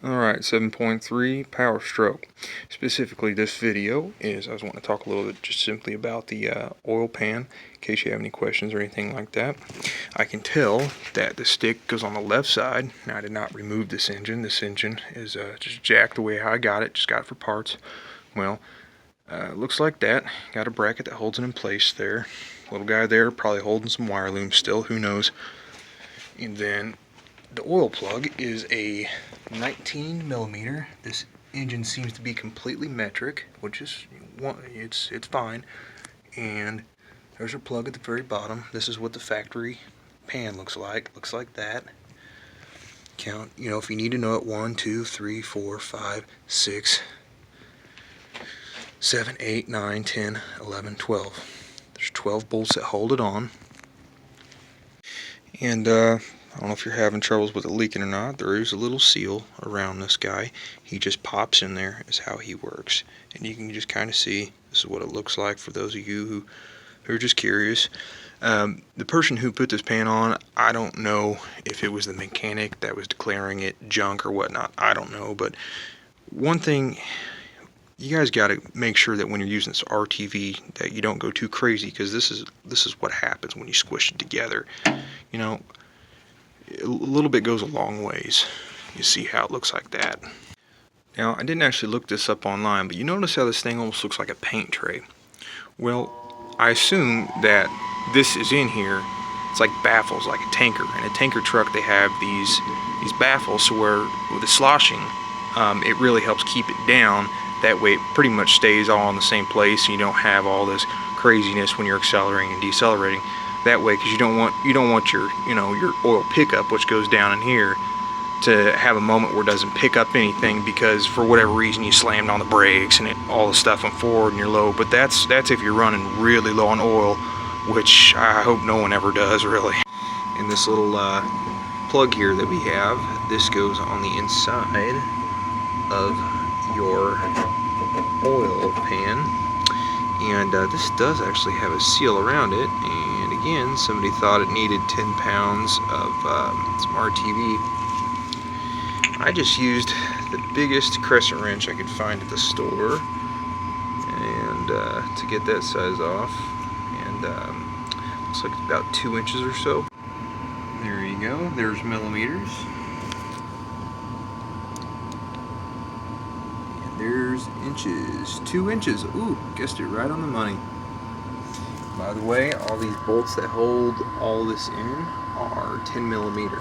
Alright, 7.3 power stroke. Specifically, this video is I just want to talk a little bit just simply about the oil pan, in case you have any questions or anything like that. I can tell that the stick goes on the left side. Now, I did not remove this engine. This engine is just jacked the way I got it, just got it for parts. Well, looks like that. Got a bracket that holds it in place there. Little guy there, probably holding some wire looms still, who knows. And then the oil plug is a 19 millimeter. This engine seems to be completely metric, which is it's fine. And there's a plug at the very bottom. This is what the factory pan looks like. Looks like that. Count, if you need to know it, 1, 2, 3, 4, 5, 6, 7, 8, 9, 10, 11, 12. There's 12 bolts that hold it on. And I don't know if you're having troubles with it leaking or not. There is a little seal around this guy. He just pops in there is how he works. And you can just kind of see this is what it looks like for those of you who are just curious. The person who put this pan on, I don't know if it was the mechanic that was declaring it junk or whatnot. I don't know. But one thing, you guys got to make sure that when you're using this RTV that you don't go too crazy, because this is what happens when you squish it together. A little bit goes a long ways. You see how it looks like that. Now, I didn't actually look this up online, but you notice how this thing almost looks like a paint tray. Well, I assume that this is in here. It's like baffles, like a tanker. In a tanker truck, they have these baffles, so where with the sloshing, it really helps keep it down. That way, it pretty much stays all in the same place, and you don't have all this craziness when you're accelerating and decelerating. That way, because you don't want your your oil pickup, which goes down in here, to have a moment where it doesn't pick up anything because for whatever reason you slammed on the brakes and all the stuff went forward and you're low. But that's if you're running really low on oil, which I hope no one ever does, really. And this little plug here that we have, this goes on the inside of your oil pan, and this does actually have a seal around it. And again, somebody thought it needed 10 pounds of some RTV. I just used the biggest crescent wrench I could find at the store, and to get that size off, and looks like it's about 2 inches or so. There you go. There's millimeters, and there's inches. 2 inches. Ooh, guessed it right on the money. By the way, all these bolts that hold all this in are 10 millimeter.